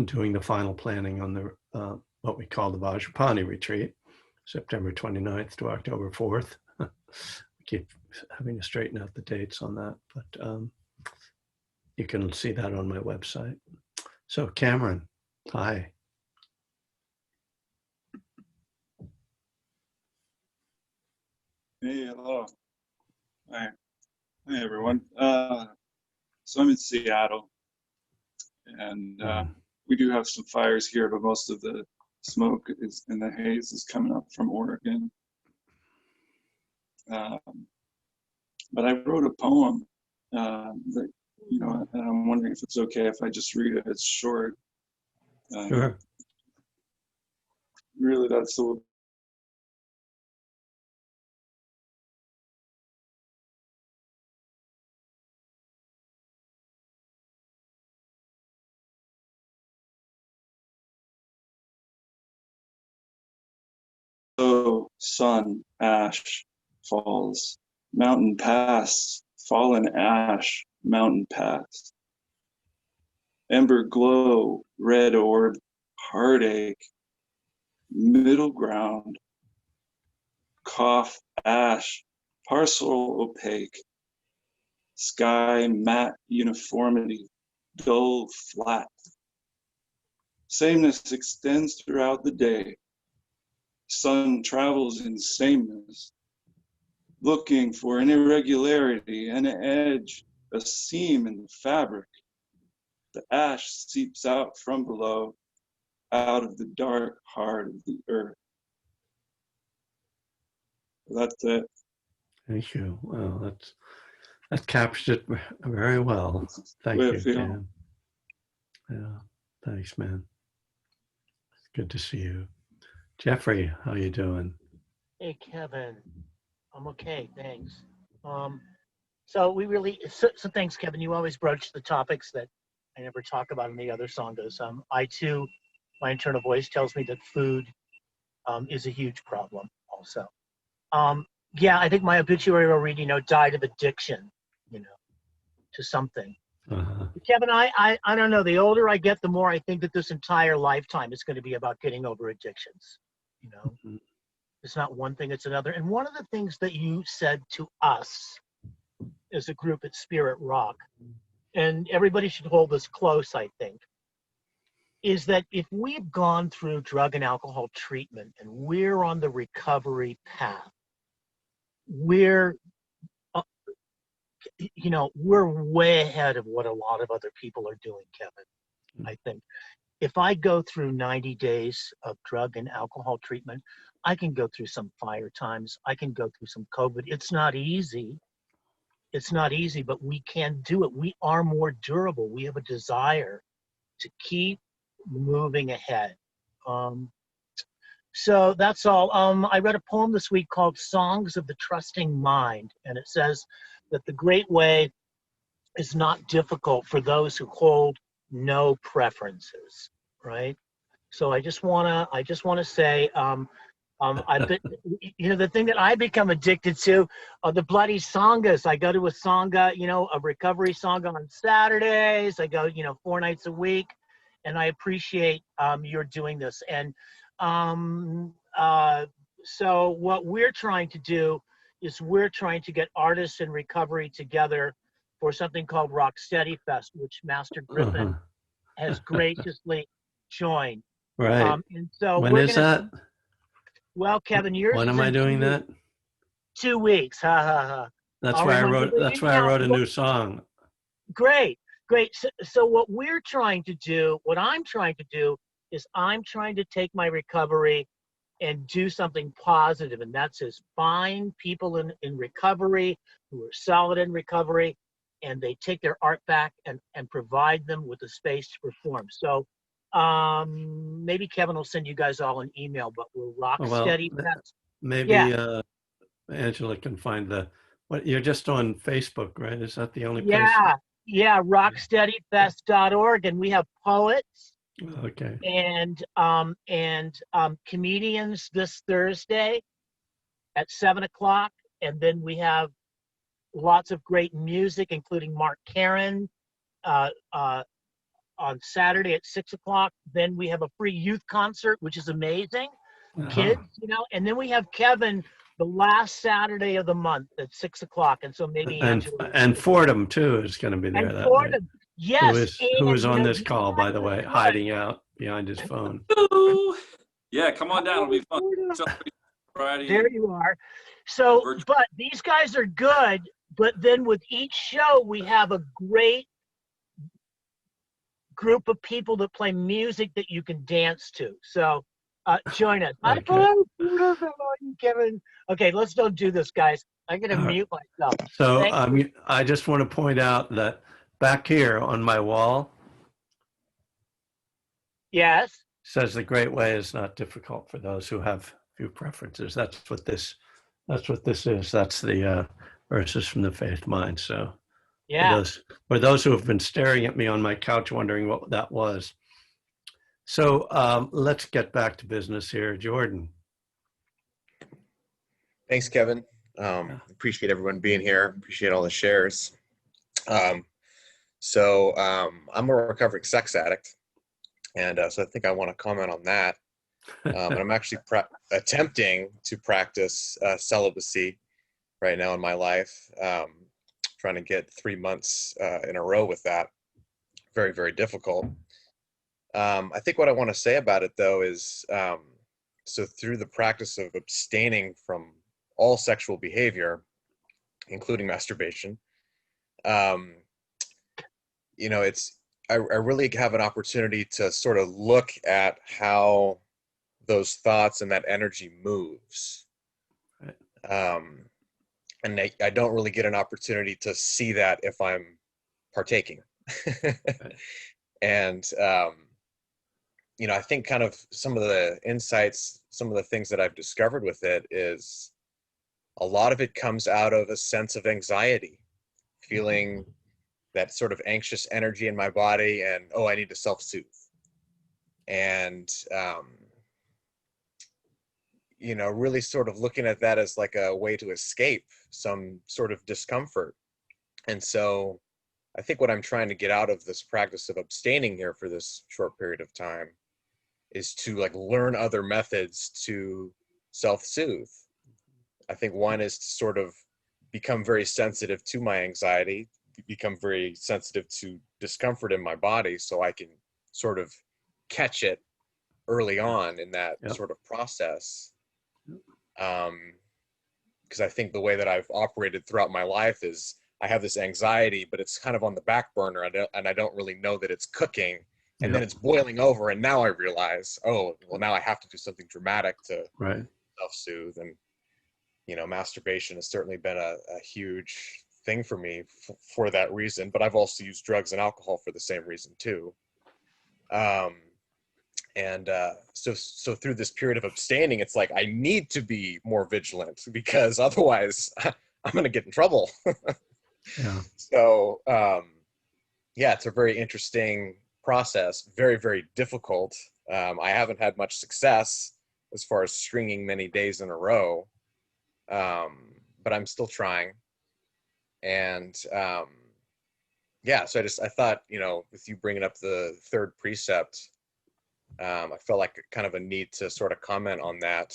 doing the final planning on the what we call the Vajrapani retreat, September 29th to October 4th. We keep having to straighten out the dates on that, but you can see that on my website. So Cameron, hi. Hey, hello. Hi. Hi, everyone. So I'm in Seattle, and we do have some fires here, but most of the smoke is and the haze is coming up from Oregon. But I wrote a poem that, and I'm wondering if it's okay if I just read it. It's short. Sure. Really, that's the sun, ash, falls, mountain pass, fallen ash, mountain pass. Ember glow, red orb, heartache, middle ground, cough, ash, parcel opaque, sky matte uniformity, dull flat. Sameness extends throughout the day. Sun travels in sameness, looking for an irregularity, an edge, a seam in the fabric. The ash seeps out from below, out of the dark heart of the earth. That's it. Thank you. Well, that captures it very well. Thank you, Cam. Yeah, thanks, man. It's good to see you. Jeffrey, how you doing? Hey, Kevin. I'm okay, thanks. So thanks, Kevin. You always broach the topics that I never talk about in the other sanghas. I too, my internal voice tells me that food is a huge problem also. Yeah, I think my obituary will read, died of addiction, to something. Uh-huh. Kevin, I don't know. The older I get, the more I think that this entire lifetime is going to be about getting over addictions. Mm-hmm. It's not one thing, it's another. And one of the things that you said to us as a group at Spirit Rock, and everybody should hold this close, I think, is that if we've gone through drug and alcohol treatment and we're on the recovery path, we're you know, we're way ahead of what a lot of other people are doing, Kevin. I think if I go through 90 days of drug and alcohol treatment, I can go through some fire times. I can go through some COVID. It's not easy. It's not easy, but we can do it. We are more durable. We have a desire to keep moving ahead. So that's all. I read a poem this week called Songs of the Trusting Mind, and it says that the great way is not difficult for those who hold no preferences, right? So I just wanna say, I've been, you know, the thing that I become addicted to are the bloody sanghas. I go to a sangha, you know, a recovery sangha on Saturdays. I go, you know, 4 nights a week, and I appreciate you're doing this. And so what we're trying to do is we're trying to get artists in recovery together for something called Rocksteady Fest, which Master Griffin has graciously joined. Right. And so When we're is gonna. that? Well, Kevin, yours When is am I in doing that? 2 weeks. Ha ha ha. That's I'll why I remind wrote. you. That's why I wrote a new song. Great, great. So what we're trying to do, what I'm trying to do, is I'm trying to take my recovery and do something positive, and that's is find people in recovery who are solid in recovery, and they take their art back and provide them with a space to perform. So maybe Kevin will send you guys all an email, but we're Well, Rocksteady. maybe Yeah, Angela can find the. What you're just on Facebook, right? Is that the only place? yeah, rocksteadyfest.org, and we have poets Okay. and comedians this Thursday at 7 o'clock, and then we have lots of great music, including Mark Karen on Saturday at 6 o'clock. Then we have a free youth concert, which is amazing, kids, you know. And then we have Kevin the last Saturday of the month at 6 o'clock, and so maybe Angela And Fordham too is going to be there and that night. Fordham. Yes, Who and is you on know this these call, by guys the are way, good. hiding out behind his phone. Hello. Yeah, come on down. It'll be fun. Fordham. Celebrate Friday. There you are. So, Virtual. but these guys are good. But then with each show, we have a great group of people that play music that you can dance to. So join us. Okay. Hello, Kevin. Okay, let's don't do this, guys. I'm going to All right. mute myself. So Thank I just want to point out that back here on my wall Yes. says the great way is not difficult for those who have few preferences. That's what this is. That's the verses from the Faith Mind. So Yeah. for those who have been staring at me on my couch wondering what that was. So let's get back to business here. Jordan. Thanks, Kevin. Appreciate everyone being here. Appreciate all the shares. I'm a recovering sex addict, and so I think I want to comment on that. And I'm actually attempting to practice celibacy right now in my life. Trying to get 3 months in a row with that. Very, very difficult. I think what I want to say about it, though, is so through the practice of abstaining from all sexual behavior, including masturbation, you know, I really have an opportunity to sort of look at how those thoughts and that energy moves. And I don't really get an opportunity to see that if I'm partaking. And, you know, I think kind of some of the insights, some of the things that I've discovered with it is a lot of it comes out of a sense of anxiety, feeling that sort of anxious energy in my body and, oh, I need to self-soothe. And, you know, really sort of looking at that as like a way to escape some sort of discomfort. And so I think what I'm trying to get out of this practice of abstaining here for this short period of time is to like learn other methods to self-soothe. I think one is to sort of become very sensitive to my anxiety, become very sensitive to discomfort in my body so I can sort of catch it early on in that sort of process. Because I think the way that I've operated throughout my life is I have this anxiety, but it's kind of on the back burner, and I don't really know that it's cooking. And then Yep. it's boiling over, and now I realize, oh, well, now I have to do something dramatic to Right. self-soothe. And masturbation has certainly been a huge thing for me for that reason. But I've also used drugs and alcohol for the same reason too. So through this period of abstaining, it's like I need to be more vigilant because otherwise I'm going to get in trouble. Yeah. So yeah, it's a very interesting process, very, very difficult. I haven't had much success as far as stringing many days in a row, but I'm still trying. And yeah, so I thought, with you bringing up the third precept, I felt like kind of a need to sort of comment on that.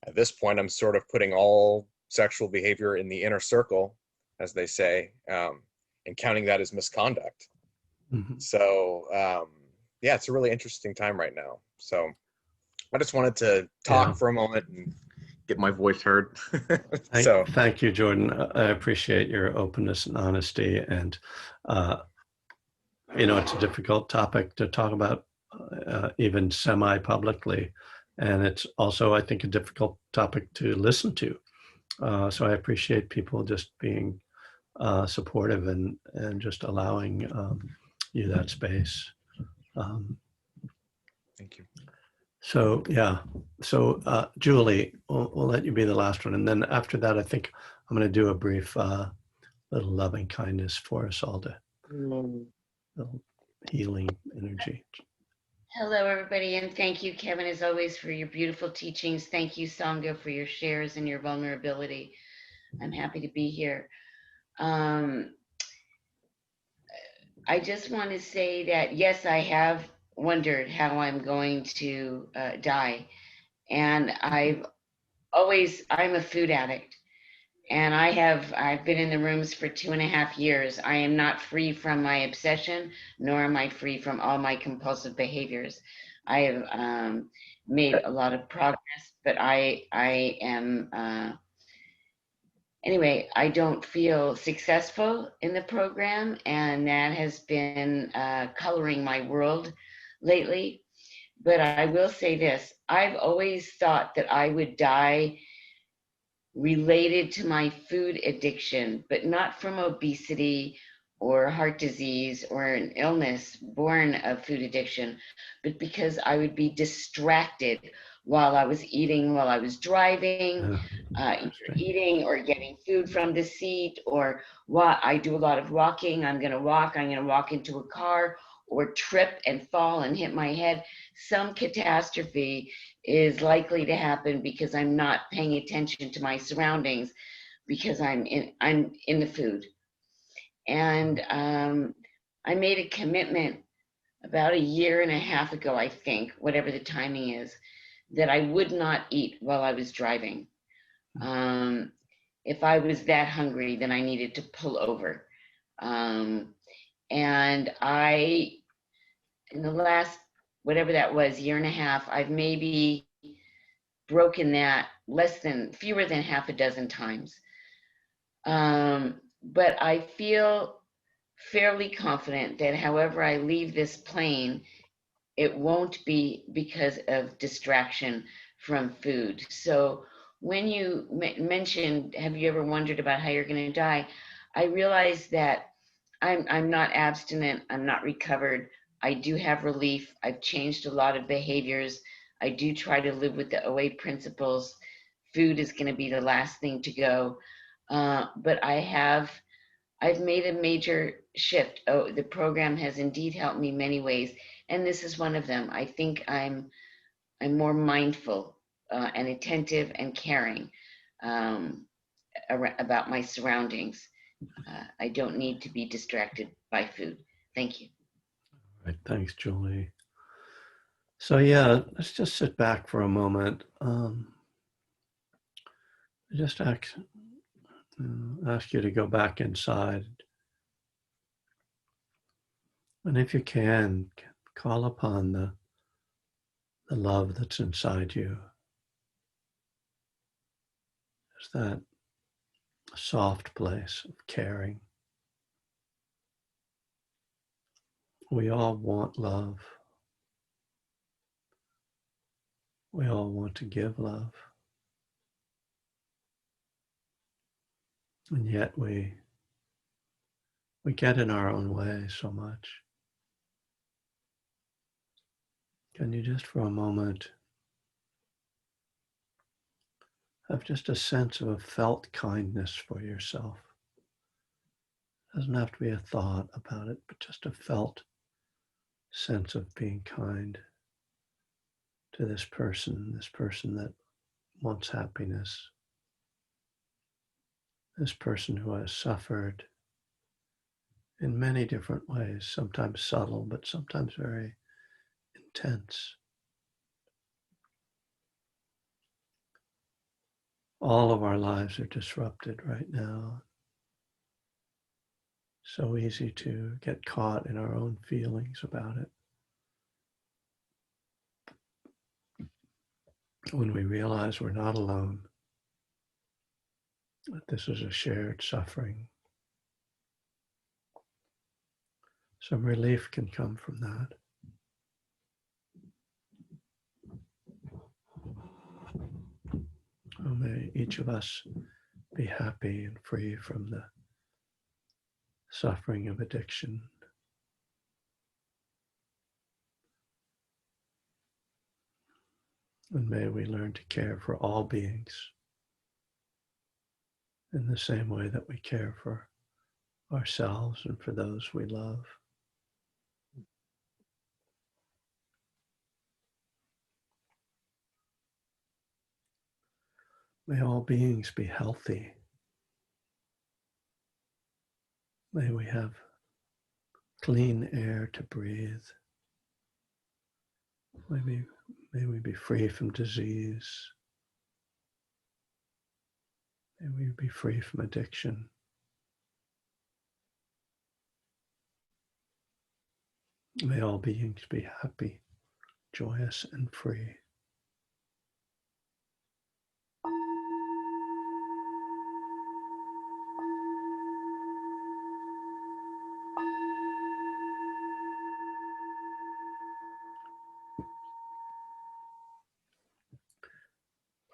At this point, I'm sort of putting all sexual behavior in the inner circle, as they say, and counting that as misconduct. Mhm. So yeah, it's a really interesting time right now. So I just wanted to talk Yeah. for a moment and get my voice heard. Thank you, Jordan. I appreciate your openness and honesty. And, it's a difficult topic to talk about, even semi-publicly. And it's also, I think, a difficult topic to listen to. So I appreciate people just being supportive and just allowing you that space. Thank you. So yeah, so Julie, we'll let you be the last one, and then after that, I think I'm going to do a brief little loving kindness for us all to little healing energy. Hello, everybody, and thank you, Kevin, as always, for your beautiful teachings. Thank you, Sangha, for your shares and your vulnerability. I'm happy to be here. I just want to say that, yes, I have wondered how I'm going to die. And I'm a food addict. And I've been in the rooms for 2.5 years. I am not free from my obsession, nor am I free from all my compulsive behaviors. I have made a lot of progress, but I am, anyway, I don't feel successful in the program, and that has been coloring my world lately. But I will say this, I've always thought that I would die related to my food addiction, but not from obesity or heart disease or an illness born of food addiction, but because I would be distracted while I was eating, while I was driving, either eating or getting food from the seat, or I do a lot of walking. I'm going to walk into a car or trip and fall and hit my head. Some catastrophe is likely to happen because I'm not paying attention to my surroundings, because I'm in the food. And I made a commitment about 1.5 years ago, I think, whatever the timing is, that I would not eat while I was driving. If I was that hungry, then I needed to pull over. And in the last, whatever that was, 1.5 years, I've maybe broken that fewer than half a dozen times. But I feel fairly confident that however I leave this plane, it won't be because of distraction from food. So when you mentioned, have you ever wondered about how you're going to die? I realize that I'm not abstinent. I'm not recovered. I do have relief. I've changed a lot of behaviors. I do try to live with the OA principles. Food is going to be the last thing to go. But I've made a major shift. Oh, the program has indeed helped me many ways, and this is one of them. I think I'm more mindful and attentive and caring about my surroundings. I don't need to be distracted by food. Thank you. All right, thanks, Julie. So yeah, let's just sit back for a moment. Just ask you to go back inside. And if you can, call upon the love that's inside you. There's that a soft place of caring. We all want love. We all want to give love. And yet we get in our own way so much. Can you just for a moment have just a sense of a felt kindness for yourself? It doesn't have to be a thought about it, but just a felt sense of being kind to this person that wants happiness, this person who has suffered in many different ways, sometimes subtle, but sometimes very intense. All of our lives are disrupted right now. So easy to get caught in our own feelings about it. When we realize we're not alone, that this is a shared suffering, some relief can come from that. Oh, may each of us be happy and free from the suffering of addiction. And may we learn to care for all beings in the same way that we care for ourselves and for those we love. May all beings be healthy. May we have clean air to breathe. May we be free from disease. May we be free from addiction. May all beings be happy, joyous, and free.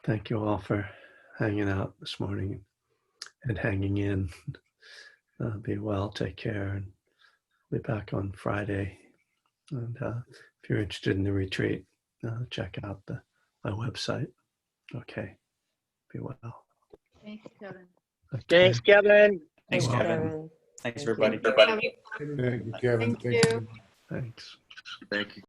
Thank you all for hanging out this morning and hanging in. Be well, take care, and be back on Friday. And if you're interested in the retreat, check out my website. Okay, be well. Thanks, Kevin. Okay. Thanks, Kevin. Thanks, You're Kevin. welcome. Thanks, everybody. Thank you, Kevin. Thank you. Thanks. Thank you.